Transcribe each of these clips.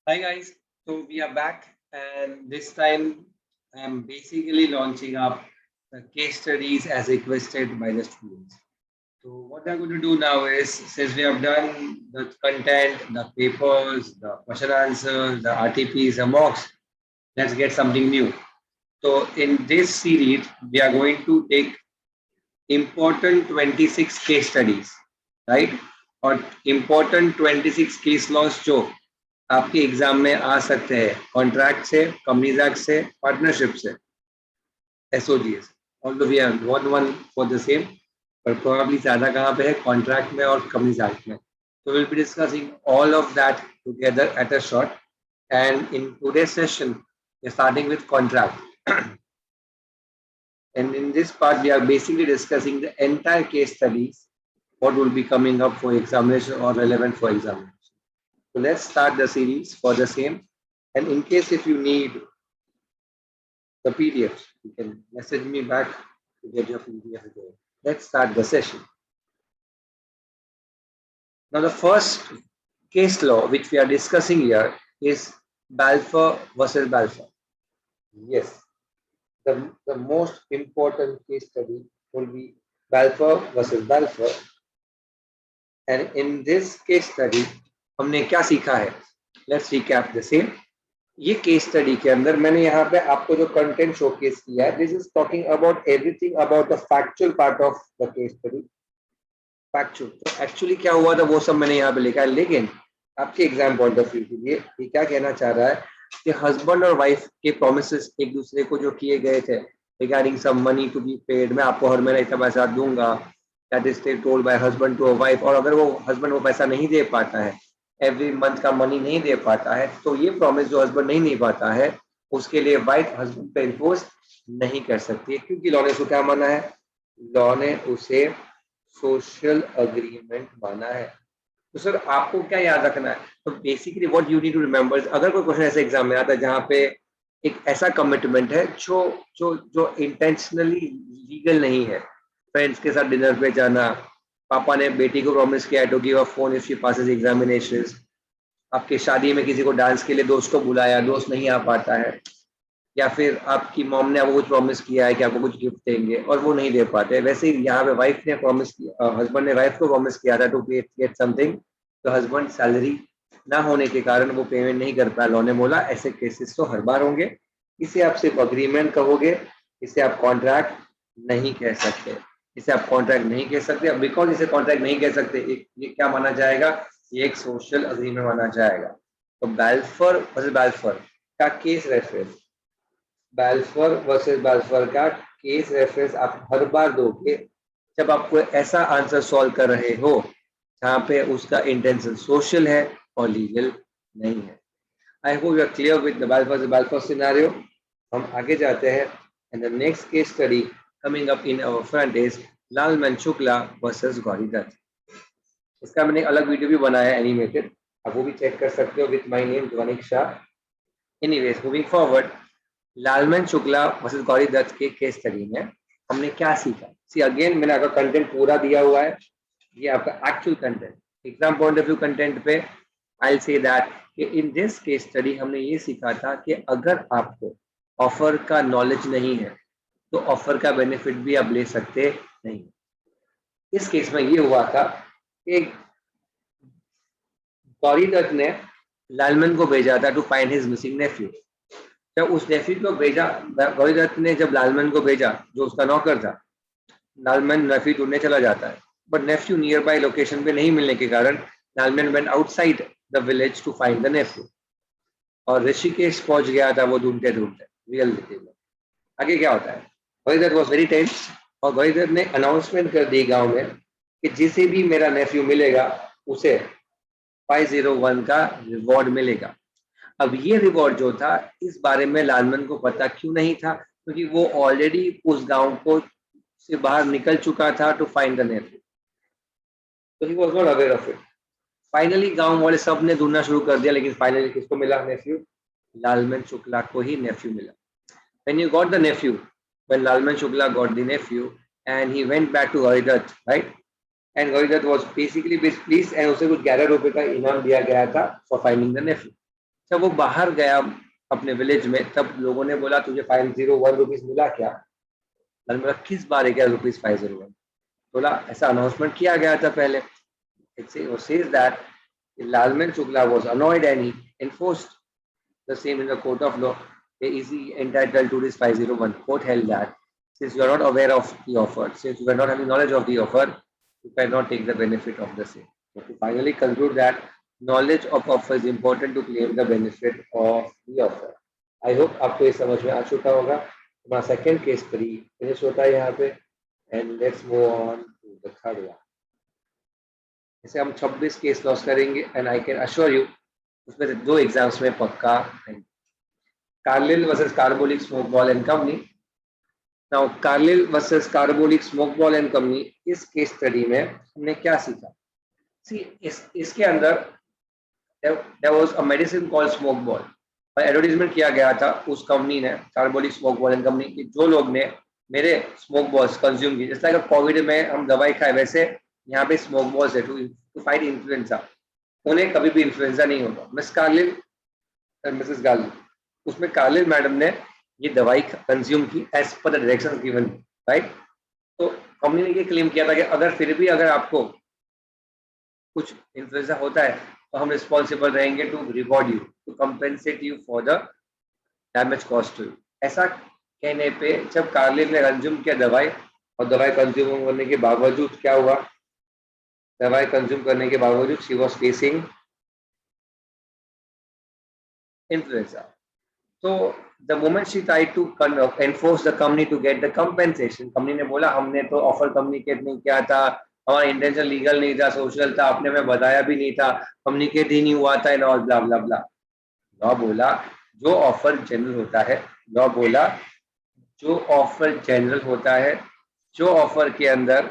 Hi guys, so we are back, and this time I'm basically launching up the case studies as requested by the students. So what I'm going to do now is, since we have done the content, the papers, the question answers, the RTPs, the mocks, let's get something new. So in this series, we are going to take important 26 case studies, right? और important 26 case laws जो आपके exam में आ सकते हैं contract से, companies act से, partnership से, SOGS, although we have one for the same, पर प्रोबेबली ज्यादा कहाँ पे है, कॉन्ट्रैक्ट में और कंपनीज एक्ट में. So we'll be discussing all of that together at a shot. And in today's session, we're starting with contract. And in this part, we are basically discussing the entire case studies, what will be coming up for examination or relevant for examination. So let's start the series for the same. And in case if you need the PDF, you can message me back to get your PDF going. Let's start the session. Now the first case law which we are discussing here is Balfour versus Balfour. Yes, the most important case study will be Balfour versus Balfour. And in this case study, हमने क्या सीखा है? Let's recap the same. ये case study के अंदर मैंने यहाँ पे आपको जो कंटेंट शोकेस किया है, this is talking about everything about the factual part of the case study. Factual तो एक्चुअली क्या हुआ था वो सब मैंने यहाँ पे लिखा है, लेकिन आपके एग्जाम पॉइंट ऑफ व्यू के लिए ये क्या कहना चाह रहा है कि हस्बैंड और वाइफ के प्रोमिसेस एक दूसरे को जो किए गए थे regarding some money to be paid, मैं आपको हर महीने इतना पैसा दूंगा, that is told by husband to a wife, और अगर वो हस्बैंड वो पैसा नहीं दे पाता है, एवरी मंथ का मनी नहीं दे पाता है, तो ये प्रॉमिस जो हस्बैंड नहीं दे पाता है उसके लिए वाइफ हस्बैंड पे इम्पोज नहीं कर सकती है, क्योंकि लॉ ने उसको क्या माना है, लॉ ने उसे सोशल अग्रीमेंट माना है. तो सर आपको क्या याद रखना है, तो basically what you need to remember, अगर कोई क्वेश्चन ऐसे एग्जाम में आता है जहाँ पे एक ऐसा कमिटमेंट है जो जो जो इंटेंशनली लीगल नहीं है, फ्रेंड्स के साथ डिनर पे जाना, पापा ने बेटी को प्रॉमिस किया to give a phone if she passes examinations, आपके शादी में किसी को डांस के लिए दोस्त को बुलाया, दोस्त नहीं आ पाता है, या फिर आपकी मॉम ने आपको कुछ प्रॉमिस किया है कि आपको कुछ गिफ्ट देंगे और वो नहीं दे पाते, वैसे ही यहाँ पे वाइफ ने प्रॉमिस किया, हस्बैंड ने वाइफ को प्रॉमिस किया था टू गेट समथिंग, तो हस्बैंड सैलरी ना होने के कारण वो पेमेंट नहीं कर पाया. लॉ ने बोला ऐसे केसेस तो हर बार होंगे, इसे आप सिर्फ अग्रीमेंट कहोगे, इसे आप कॉन्ट्रैक्ट नहीं कह सकते, इसे आप कॉन्ट्रैक्ट नहीं कह सकते. अब बिकॉज इसे कॉन्ट्रैक्ट नहीं कह सकते, ये क्या माना जाएगा, ये एक सोशल अग्रीमेंट माना जाएगा. तो बैल्फोर वर्सेस बैल्फोर का case reference, Balfour versus Balfour का केस रेफरेंस आप हर बार दोगे जब आप कोई ऐसा आंसर सॉल्व कर रहे हो जहाँ पे उसका इंटेंशन सोशल है और लीगल नहीं है. I hope you are clear with the Balfour scenario. हम आगे जाते हैं, and the next case study coming up in our front is Lalman Shukla versus Gauri Dutt. इसका मैंने एक अलग वीडियो भी बनाया है एनिमेटेड, आप वो भी चेक कर सकते हो with my name Dhwanik Shah. Anyways moving forward, Lalman Shukla versus Gauri Dutt के केस स्टडी में हमने क्या सीखा. सी अगेन मैंने आपका कंटेंट पूरा दिया हुआ है, ये आपका actual content, exam point of view content पे आई विल से दैट कि इन दिस केस स्टडी हमने ये सीखा था कि अगर आपको ऑफर का नॉलेज नहीं है तो ऑफर का बेनिफिट भी आप ले सकते नहीं. इस केस में ये हुआ था कि गौरी दत्त ने लालमन को भेजा था to find his missing nephew. जब उस नेफ्यू को भेजा, गौरी दत्त ने जब लालमन को भेजा जो उसका नौकर था, लालमन नेफ्यू ढूंढने चला जाता है, but nephew nearby location पे नहीं मिलने के कारण Lalman went outside the village to find the nephew, और ऋषिकेश पहुंच गया था वो ढूंढते ढूंढते रियलिटी में. आगे क्या होता है, Gauri Dutt was very tense, और गौरी दत्त ने अनाउंसमेंट कर दी गाँव में कि जिसे भी मेरा नेफ्यू मिलेगा उसे 501 का रिवॉर्ड मिलेगा. अब ये रिवॉर्ड जो था इस बारे में लालमन को पता क्यों नहीं था, क्योंकि वो ऑलरेडी उस गांव को से बाहर निकल चुका था टू फाइंड द नेफ्यू, तो he was not aware of it. Finally गांव वाले सब ने ढूंढना शुरू कर दिया, लेकिन फाइनली किसको मिला नेफ्यू, लालमन शुक्ला को ही नेफ्यू मिला. When you got the nephew, when Lalman Shukla got the nephew and he went back to Gauri Dutt, right, and Gauri Dutt was basically please, and उसे कुछ 11 रुपए का इनाम दिया गया था फॉर फाइंडिंग द नेफ्यू. जब वो बाहर गया अपने विलेज में, तब लोगों ने बोला तुझे 501 रुपीज मिला क्या? मैंने बोला किस बारे क्या रुपीज 501? बोला ऐसा अनाउंसमेंट किया गया था पहले. It says that Lalman Shukla was annoyed and he enforced the same in the court of law. Is he entitled to this 501? Court held that since you are not aware of the offer, since you are not having knowledge of the offer, you cannot take the benefit of the same. So to finally conclude that knowledge of offer is important to claim the benefit of the offer. I hope आपको ये समझ में आ चुका होगा. हमारा second case study finish होता है यहाँ पे, and let's move on to the third one. इसे हम 26 केस लॉस करेंगे and I can assure you उसमें से 2 एग्जाम्स में पक्का है. Carlill versus Carbolic Smoke Ball and company. Now Carlill versus Carbolic Smoke Ball and company, इस case study में हमने क्या सीखा? सी इसके अंदर there was a medicine called smoke ball. और एडवर्टीजमेंट किया गया था उस कंपनी ने, carbolic Smoke Ball and company की, जो लोग ने मेरे स्मोक बॉल्स कंज्यूम की, जैसे कोविड में हम दवाई खाए वैसे यहाँ पे स्मोक बॉल्स है टू फाइट इन्फ्लुएंजा. उन्हें कभी भी इन्फ्लुएंजा नहीं होगा. मिस कार्लिल, मिसेस कार्लिल, उसमें कार्लिल मैडम ने ये दवाई कंज्यूम की as per the directions given, right. तो कंपनी ने ये क्लेम किया था कि अगर फिर भी अगर आपको कुछ इन्फ्लुएंजा होता है तो हम रिस्पॉन्सिबल रहेंगे to reward you, to compensate you for the damage cost to you. ऐसा कहने पे जब कार्लिल ने कंज्यूम किया दवाई, और दवाई कंज्यूम करने के बावजूद क्या हुआ? दवाई कंज्यूम करने के बावजूद शी वॉज फेसिंग इन्फ्लुएंजा. तो the moment she tried to enforce the company to get the compensation, company ने बोला हमने तो ऑफर कम्युनिकेट नहीं किया था, हमारा इंटेंशन लीगल नहीं था, सोशल था, आपने हमें बताया भी नहीं था, कम्युनिकेट ही नहीं हुआ था, and all blah blah blah. Law बोला जो ऑफर जनरल होता है, लॉ बोला जो ऑफर जनरल होता है, जो ऑफर के अंदर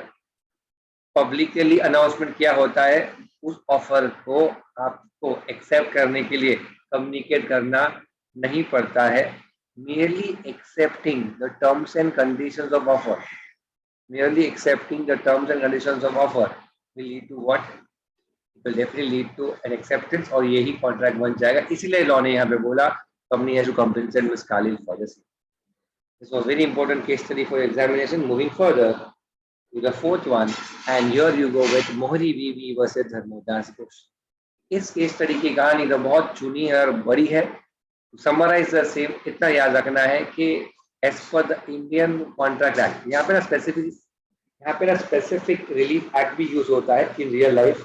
पब्लिकली अनाउंसमेंट किया होता है, उस ऑफर को आपको एक्सेप्ट करने के लिए कम्युनिकेट करना नहीं पड़ता है. merely accepting the terms and conditions of offer, merely accepting the terms and conditions of offer will lead to what? It will definitely lead to an acceptance, और यही कॉन्ट्रैक्ट बन जाएगा. इसीलिए लॉ ने यहाँ पे बोला company has to compensate Miss Carlill for this. This was very important case study for your examination. Moving further to the fourth one, and here you go with Mohri Bibi versus Dharmodas Ghosh. इस case study की कहानी तो बहुत चुनी है और बड़ी है. समराइज द सेम, इतना याद रखना है कि as per the Indian contract act, यहाँ पे ना स्पेसिफिक रिलीफ एक्ट भी यूज होता है इन रियल लाइफ,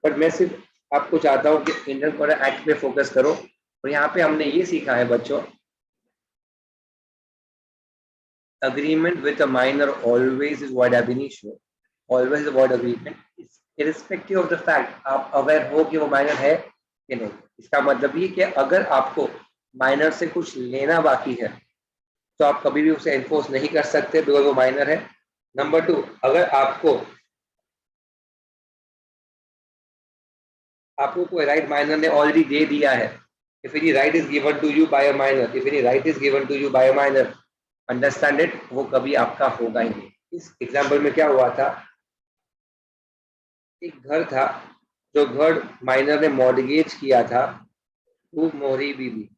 बट मैं सिर्फ आपको चाहता हूँ कि इंडियन कॉन्ट्रैक्ट एक्ट पे फोकस करो. और यहाँ पे हमने ये सीखा है बच्चों, agreement with a minor always is void ab initio, always a void agreement, irrespective of the fact आप अवेयर हो कि वो माइनर है कि नहीं. इसका मतलब ये कि अगर आपको माइनर से कुछ लेना बाकी है तो आप कभी भी उसे एनफोर्स नहीं कर सकते बिकॉज वो माइनर है. नंबर 2, अगर आपको कोई राइट माइनर ने ऑलरेडी दे दिया है, if any right is given to you by a minor, if any right is given to you by a minor, understand it, वो कभी आपका होगा ही नहीं. इस एग्जाम्पल में क्या हुआ था? एक घर था, जो घर माइनर ने मॉर्गेज किया था वो मोहरी बीबी.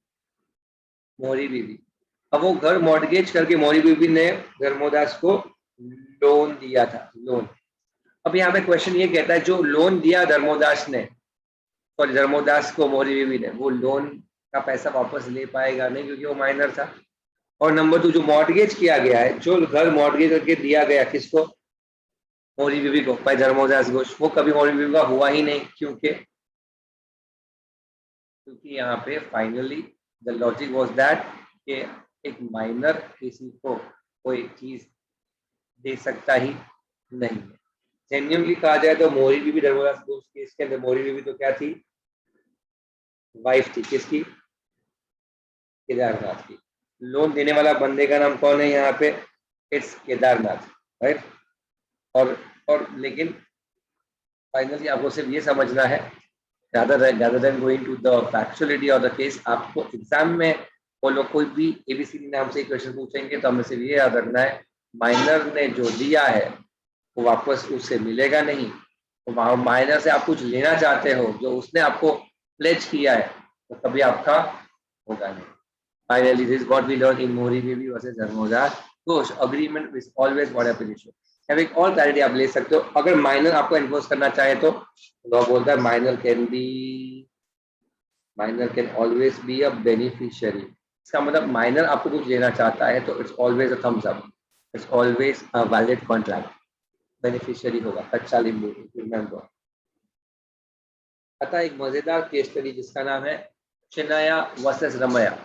अब वो घर मॉर्गेज करके मोहरी बीबी ने धर्मोदास को लोन दिया था, लोन. अब यहाँ पे क्वेश्चन ये कहता है जो लोन दिया धर्मोदास ने, सॉरी धर्मोदास को मोहरी बीबी ने, वो लोन का पैसा वापस ले पाएगा नहीं क्योंकि वो माइनर था. और नंबर 2, जो मॉर्गेज किया गया है, जो घर मॉर्गेज करके दिया गया किसको? मोहरी बीबी को, बाय धर्मोदास घोष, वो कभी मोहरी बीबी का हुआ ही नहीं. क्योंकि यहाँ पे finally the logic was that कि एक माइनर किसी को कोई चीज दे सकता ही नहीं है. जेन्युइनली कहा जाए तो मोहरी बीबी धर्मोदास घोष केस के अंदर मोहरी बीबी तो क्या थी? वाइफ थी. किसकी? केदारनाथ की. लोन देने वाला बंदे का नाम कौन है यहाँ पे? It's Kedarnath, right. और लेकिन फाइनली आपको सिर्फ ये समझना है, rather than going to the factuality of the case, आपको एग्जाम में वो लोग कोई भी एबीसीडी नाम से क्वेश्चन पूछेंगे तो हमें सिर्फ ये याद रखना है, माइनर ने जो दिया है वो वापस उससे मिलेगा नहीं. तो माइनर से आप कुछ लेना चाहते हो, जो उसने आपको प्लेज किया है तो कभी आपका होगा नहीं। Finally this what we learn in Mohori Bibee versus Dharmodas. तो agreement is always what happen issue. अब एक और क्लैरिटी आप ले सकते हो, अगर माइनर आपको एनफोर्स करना चाहे तो लॉ बोलता है minor can always be a beneficiary. इसका मतलब माइनर आपको कुछ देना चाहता है तो it's always a thumbs up, it's always a valid contract. Beneficiary होगा कच्चा लींबू, रिमेंबर। अतः एक मजेदार केस स्टडी जिसका नाम है चिन्नया वर्सेस रमया।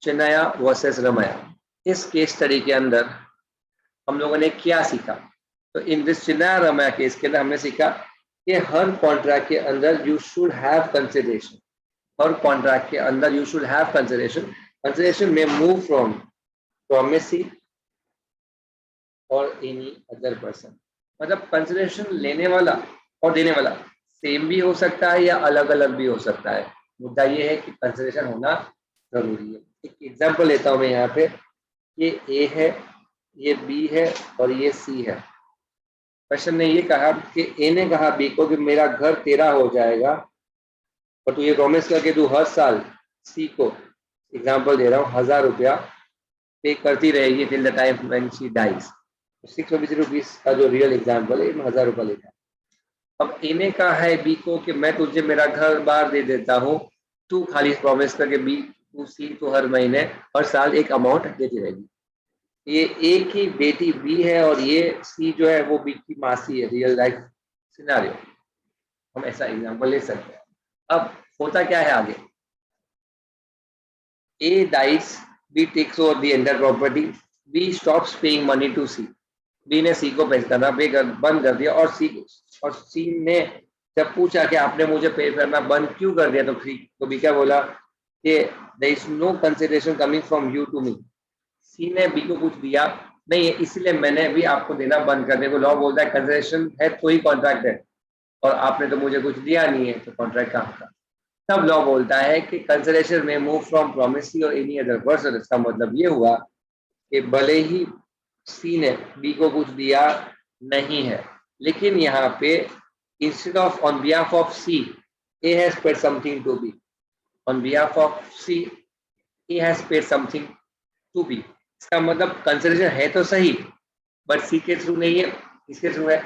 चिन्नया वर्सेस रमया। इस केस स्टडी के अंदर हम लोगों ने क्या सीखा? तो इन दिस चिन्नया रमया केस के अंदर हमने सीखा कि हर कॉन्ट्रैक्ट के अंदर you should have consideration. Her contract के अंदर you should have consideration. Consideration में मूव फ्रॉम प्रोमिसी और एनी अदर पर्सन। मतलब कंसिडरेशन लेने वाला और देने वाला सेम भी हो सकता है या अलग अलग भी हो सकता है। मुद्दा ये है कि कंसिडरेशन होना जरूरी है। एक एग्जांपल लेता हूं मैं यहाँ पे, ये ए है, ये बी है और ये सी है। क्वेश्चन ने ये कहा कि ए ने कहा बी को कि मेरा घर तेरा हो जाएगा और तू ये प्रॉमिस करके तू हर साल सी को, एग्जांपल दे रहा हूँ, 1000 रुपया पे करती रहेगी till the time when she dies. 650 rupees का जो रियल एग्जांपल है, 1000 रुपया लेता है। अब ए ने कहा है बी को कि मैं तुझे मेरा घर बार दे देता हूँ, तू खाली प्रॉमिस करके बी तू सी को हर महीने हर साल एक अमाउंट देती रहेगी। ये ए की बेटी बी है और ये सी जो है वो बी की मासी है, रियल लाइफ सिनेरियो। हम ऐसा एग्जांपल ले सकते हैं। अब होता क्या है आगे, A dies, B takes over the entire property, B stops paying money to C. B ने सी को पे करना बंद कर दिया और सी ने जब पूछा कि आपने मुझे पे करना बंद क्यों कर दिया, तो बी क्या बोला कि there is no consideration coming from you to me. C ने बी को कुछ दिया नहीं है इसलिए मैंने भी आपको देना बंद कर दिया। को लॉ बोलता है कंसिडरेशन है तो ही कॉन्ट्रैक्ट है और आपने तो मुझे कुछ दिया नहीं है तो कॉन्ट्रैक्ट कहाँ का। तब लॉ बोलता है कि कंसिडरेशन में मूव फ्रॉम प्रोमिसी और एनी अदर पर्सन। इसका मतलब ये हुआ कि भले ही सी ने बी को कुछ दिया नहीं है लेकिन यहाँ पे instead of on behalf of C A has paid something to be, on behalf of C A has paid something to be. इसका मतलब कंसिडरेशन है तो सही बट सी के थ्रू नहीं है, किसके थ्रू है,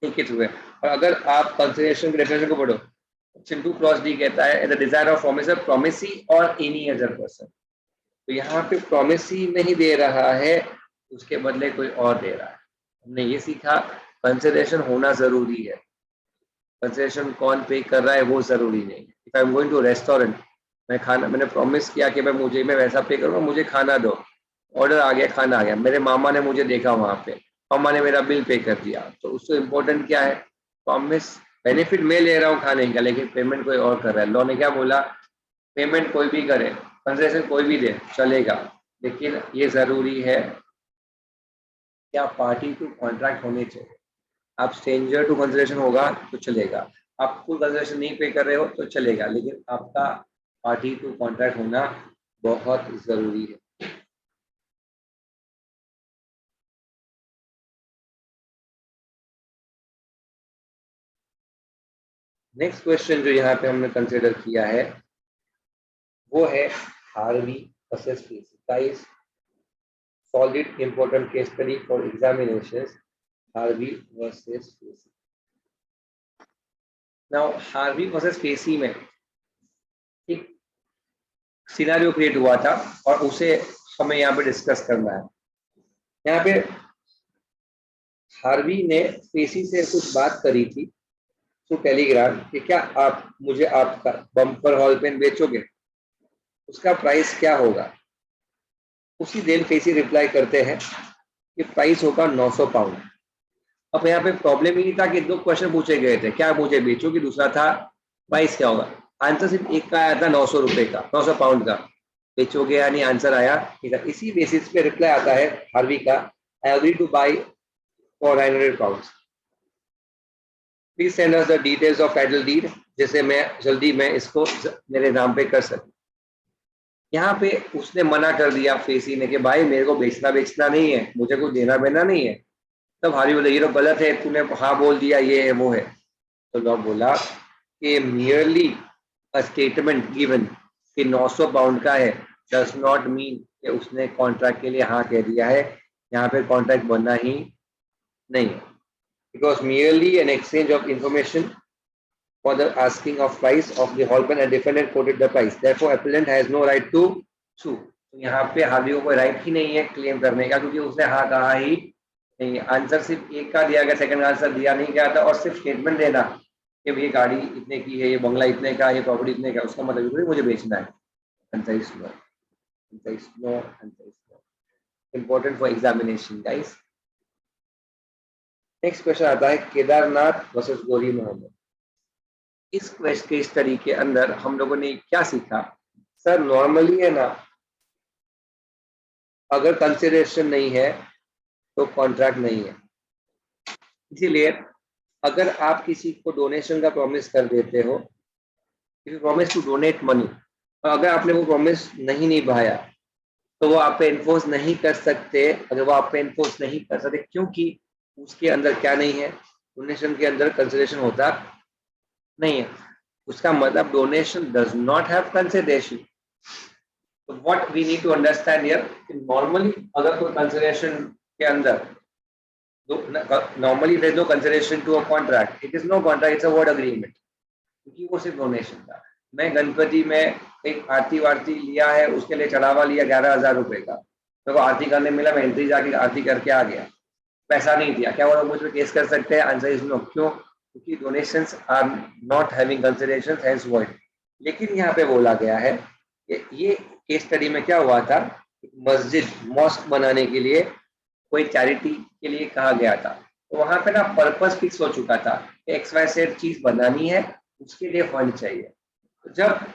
ए के थ्रू है। और अगर आप कंसिडरेशन की डेफिनेशन को पढ़ो, सेक्शन 2 क्लॉज डी कहता है द डिजायर ऑफ प्रोमिसी और एनी अदर पर्सन। तो यहाँ पे प्रोमिसी नहीं दे रहा है, उसके बदले कोई और दे रहा है। हमने ये सीखा कंसिडरेशन होना जरूरी है, कंसिडरेशन कौन पे कर रहा है वो जरूरी नहीं है। If I am going to restaurant, मैंने प्रॉमिस किया कि मैं वैसा पे करूँगा, मुझे खाना दो, ऑर्डर आ गया, खाना आ गया, मेरे मामा ने मुझे देखा वहां पे, मामा ने मेरा बिल पे कर दिया, तो उससे इम्पोर्टेंट क्या है, प्रॉमिस। बेनिफिट मैं ले रहा हूँ खाने का लेकिन पेमेंट कोई और कर रहा है। लॉ ने क्या बोला, पेमेंट कोई भी करे, कंसेशन कोई भी दे चलेगा, लेकिन ये जरूरी है क्या पार्टी टू कॉन्ट्रैक्ट होने चाहिए। आप स्ट्रेंजर टू कंसिडरेशन होगा तो चलेगा, आप फुल कंसिडरेशन नहीं पे कर रहे हो तो चलेगा, लेकिन आपका पार्टी टू कॉन्ट्रैक्ट होना बहुत जरूरी है। नेक्स्ट क्वेश्चन जो यहाँ पे हमने कंसिडर किया है वो है Harvey versus facie. Guys, solid important case study for examinations, Harvey versus Facey. Now Harvey versus Facey में एक सिनेरियो क्रिएट हुआ था और उसे हमें यहाँ पे डिस्कस करना है। यहाँ पे हार्वी ने फेसी से कुछ बात करी थी थ्रू टेलीग्राम कि क्या आप मुझे आपका बम्पर हॉल पेन बेचोगे, उसका प्राइस क्या होगा। उसी दिन फेसी रिप्लाई करते हैं कि प्राइस होगा 900 पाउंड। अब यहाँ पे प्रॉब्लम ही नहीं था कि दो क्वेश्चन पूछे गए थे, क्या मुझे बेचोगे, दूसरा था प्राइस क्या होगा। आंसर सिर्फ एक का आया था, 900 रुपए का, 900 पाउंड का। बेचोगे या नहीं आंसर आया, ठीक है। इसी बेसिस पे रिप्लाई आता है हार्वी का, I agree to buy for 900 pound, please send us the details of title deed, जैसे मैं जल्दी मैं इसको मेरे नाम पे कर सकूं। यहाँ पे उसने मना कर दिया फेसी ने कि भाई मेरे को बेचना नहीं है, मुझे कुछ देना बेना नहीं है। तब हारी बोले ये तो गलत है, तूने हाँ बोल दिया, ये है वो है। तो लॉ बोला कि मियरली अ स्टेटमेंट गिवन कि 900 पाउंड का है डज नॉट मीन कि उसने कॉन्ट्रैक्ट के लिए हाँ कह दिया है। यहाँ पे कॉन्ट्रैक्ट बनना ही नहीं है। It was merely an exchange of information for the asking of price of the husband and defendant quoted the price. Therefore, appellant has no right to sue. तो यहाँ पे हार्दी को कोई राइट ही नहीं है क्लेम करने का, क्योंकि उसने हाँ कहा ही नहीं। आंसर सिर्फ एक का दिया गया, सेकंड आंसर दिया नहीं गया था। और सिर्फ स्टेटमेंट देना कि ये गाड़ी इतने की है, ये बंगला इतने का, ये प्रॉपर्टी इतने का, उसका मतलब ये मुझे बेचना है। Answer is no, answer is no, answer is no. Important for examination guys. Next question आता है केदारनाथ वर्सेस गौरी मोहम्मद। इस क्वेश्चन के स्टडी के अंदर हम लोगों ने क्या सीखा? सर नॉर्मली है ना, अगर कंसिडरेशन नहीं है तो कॉन्ट्रैक्ट नहीं है। इसीलिए अगर आप किसी को डोनेशन का प्रॉमिस कर देते हो, if you promise to donate money, और अगर आपने वो प्रॉमिस नहीं निभाया तो वो आप पे एनफोर्स नहीं कर सकते। अगर वो आप पे एनफोर्स नहीं कर सकते क्योंकि उसके अंदर क्या नहीं है, डोनेशन के अंदर कंसिडरेशन होता नहीं है। उसका मतलब donation does not have consideration. तो what we need to understand here, normally अगर कोई कंसिडरेशन के अंदर, normally there is no consideration to a contract, it is no contract, it's a word agreement, क्योंकि वो सिर्फ डोनेशन था। मैं गणपति में एक आरती वारती लिया है, उसके लिए चढ़ावा लिया 11,000 रुपए का, मेरे को आरती करने मिला, मैं एंट्री जाके आरती करके आ गया, पैसा नहीं दिया, क्या वो लोग मुझ पर केस कर सकते हैं? Answer is no. क्यों? क्योंकि donations are not having consideration, hence void. लेकिन यहाँ पे बोला गया है कि ये केस स्टडी में क्या हुआ था, मस्जिद मॉस्क बनाने के लिए कोई चैरिटी के लिए कहा गया था। तो वहां पे ना पर्पस फिक्स हो चुका था कि एक्स वाई जेड चीज बनानी है, उसके लिए फंड चाहिए। तो जब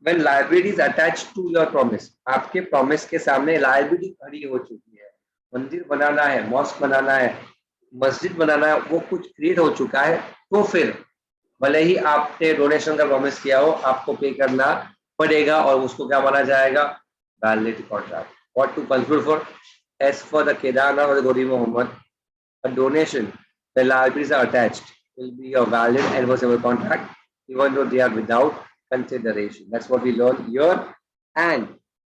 when liability is attached to your promise, आपके प्रॉमिस के सामने लायबिलिटी खड़ी हो चुकी है, मंदिर बनाना है, मॉस्क बनाना है, मस्जिद बनाना है, वो कुछ क्रिएट हो चुका है, तो फिर भले ही आपने डोनेशन का प्रॉमिस किया हो, आपको पे करना पड़ेगा और उसको क्या माना जाएगा? Valid contract. What to conclude for, as for the Kedarnath और Gauri Mohammad, a donation the liabilities are attached will be a valid and enforceable contract even though they are without consideration. That's what we learned here. And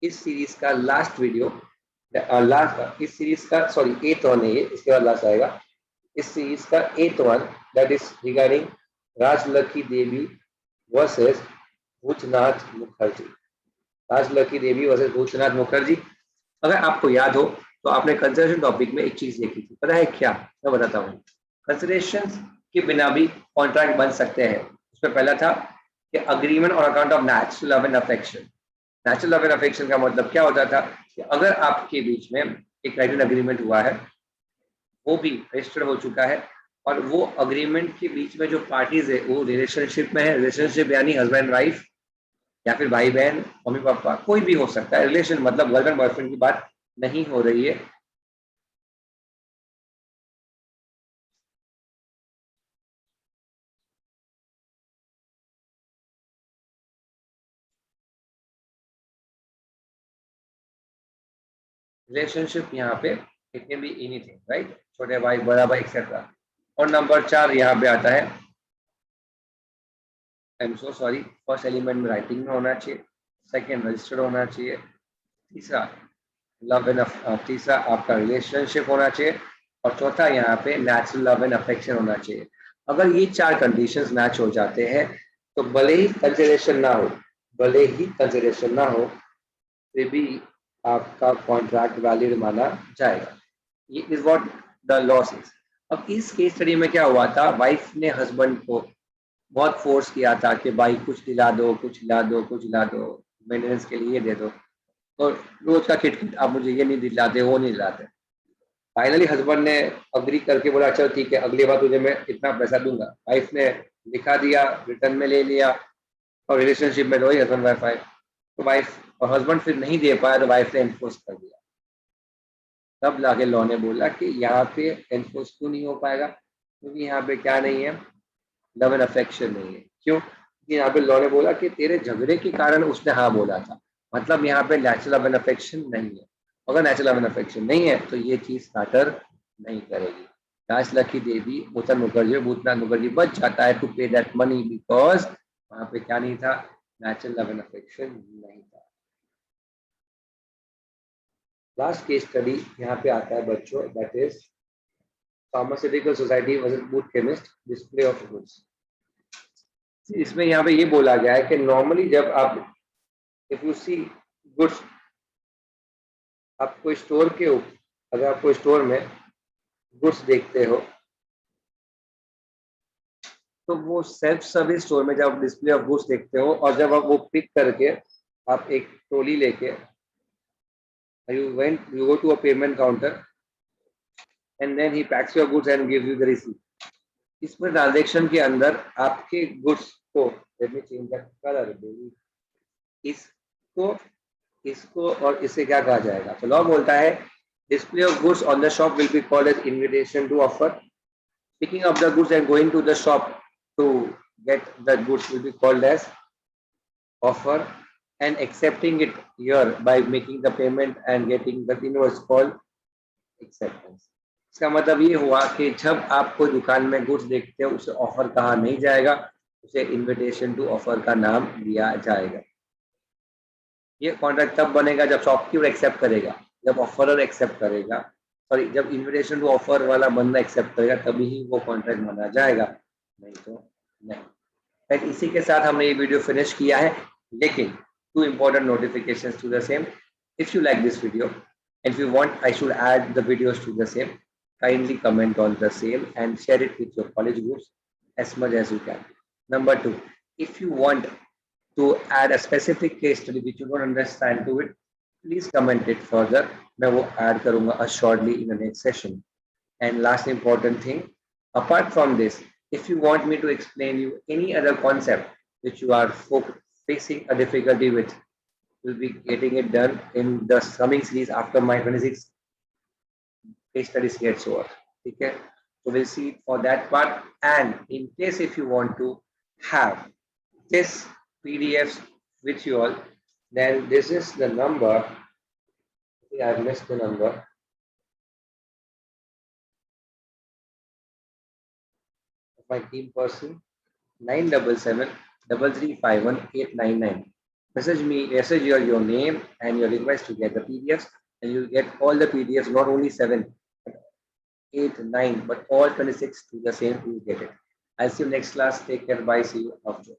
इस series का last video, इस series का sorry 8th one है ये, इसके बाद last आएगा। इस सीरीज का 8th one that is regarding Rajlakshmi Devi versus Bhutnath Mukherjee. Rajlakshmi Devi versus Bhutnath Mukherjee. अगर आपको याद हो तो आपने कंसिडरेशन टॉपिक में एक चीज देखी थी, पता है क्या? मैं बताता हूँ। कंसिडरेशन के बिना भी कॉन्ट्रैक्ट बन सकते हैं। उसमें पहला था कि अग्रीमेंट और account of natural love and affection. Natural love and affection का मतलब क्या होता था कि अगर आपके बीच में एक राइटिंग अग्रीमेंट हुआ है, वो भी रजिस्टर्ड हो चुका है, और वो अग्रीमेंट के बीच में जो पार्टीज है वो रिलेशनशिप में है, रिलेशनशिप यानी हस्बैंड वाइफ या फिर भाई बहन, मम्मी पापा, कोई भी हो सकता है। रिलेशन मतलब गर्लफ्रेंड बॉयफ्रेंड की बात नहीं हो रही है। रिलेशनशिप यहाँ पे it can be anything, right? छोटे भाई, बड़ा भाई, एक्सेट्रा। और नंबर 4 यहाँ पे आता है, I am so sorry, first element में राइटिंग में होना चाहिए, सेकेंड रजिस्टर्ड होना चाहिए, तीसरा लव एंड, तीसरा आपका रिलेशनशिप होना चाहिए, और चौथा यहाँ पे नेचुरल लव एंड अफेक्शन होना चाहिए। अगर ये 4 कंडीशंस मैच हो जाते हैं तो भले ही कंसिडरेशन ना हो, भले ही कंसिडरेशन ना हो, फिर भी आपका कॉन्ट्रैक्ट वैलिड माना जाएगा। ये is what the loss is. अब इस केस स्टडी में क्या हुआ था, वाइफ ने हस्बैंड को बहुत फोर्स किया था कि भाई कुछ दिला दो, कुछ ला दो, कुछ ला दो, मेंटेनेंस के लिए ये दे दो, और रोज का किटकिट, आप मुझे ये नहीं दिलाते, वो नहीं दिलाते। फाइनली हस्बैंड ने अग्री करके बोला चलो ठीक है, अगली बार तुझे मैं इतना पैसा दूंगा। वाइफ ने लिखा दिया, रिटर्न में ले लिया, और रिलेशनशिप में वही हस्बैंड वाइफ आए, तो वाइफ और हस्बैंड फिर नहीं दे पाया तो वाइफ ने एनफोर्स कर दिया। तब लाके लॉ ने बोला कि यहाँ पे एनफोर्स क्यों नहीं हो पाएगा, क्योंकि यहाँ पे क्या नहीं है, लव एंड अफेक्शन नहीं है। क्यों? क्योंकि यहाँ पे लॉ ने बोला कि तेरे झगड़े के कारण उसने हाँ बोला था, मतलब यहाँ पे नेचुरल लव एंड अफेक्शन नहीं है। अगर नेचुरल लव एंड अफेक्शन नहीं है तो ये चीज मैटर नहीं करेगी। राजलक्ष्मी देवी भूतनाथ मुखर्जी बच जाता है टू पे दैट मनी, बिकॉज वहां पे क्या नहीं था, नेचुरल लव एंड अफेक्शन नहीं था। लास्ट केस स्टडी यहाँ पे आता है बच्चों, that is pharmaceutical society versus booth chemist display of goods. इसमें यहाँ पे ये बोला गया है कि नॉर्मली जब आप इफ यू सी गुड्स, आप कोई स्टोर के ऊपर, अगर आप कोई स्टोर में गुड्स देखते हो तो वो सेल्फ सर्विस स्टोर में जब डिस्प्ले ऑफ गुड्स देखते हो और जब आप वो पिक करके आप एक ट्रॉली लेके you go to a payment counter and then he packs your goods and gives you the receipt. इसमें ट्रांजेक्शन के अंदर आपके गुड्स को, let me change the colour baby, इसको इसको और इसे क्या कहा जाएगा? तो लॉ बोलता है display of goods on the shop will be called as invitation to offer, picking up the goods and going to the shop to get the goods will be called as offer, and accepting it here by making the payment and getting the invoice called acceptance. इसका मतलब ये हुआ कि जब आप कोई दुकान में गुड्स देखते हो उसे ऑफर कहा नहीं जाएगा, उसे इनविटेशन टू ऑफर का नाम दिया जाएगा। ये कॉन्ट्रैक्ट तब बनेगा जब शॉपकीपर एक्सेप्ट करेगा, जब ऑफरर एक्सेप्ट करेगा, सॉरी जब इनविटेशन टू ऑफर वाला बंदा एक्सेप्ट करेगा तभी ही वो कॉन्ट्रैक्ट बना जाएगा, नहीं तो नहीं। राइट, इसी के साथ हमने ये वीडियो फिनिश किया है, लेकिन to important notifications to the same. If you like this video and if you want I should add the videos to the same, kindly comment on the same and share it with your college groups as much as you can. Number 2, if you want to add a specific case study which you don't understand to it, please comment it further. मैं वो add करूँगा shortly in the next session. And last important thing, apart from this, if you want me to explain you any other concept which you are facing a difficulty with, will be getting it done in the coming series after my 26 case studies gets over. Okay, so we'll see for that part. And in case if you want to have this PDFs with you all, then this is the number. I think I've missed the number. My team person 977-3351-899. Message your name and your request to get the PDFs, and you'll get all the PDFs, not only 7, 8, 9, but all 26 to the same. You'll get it. I'll see you next class. Take care. Bye. See you after.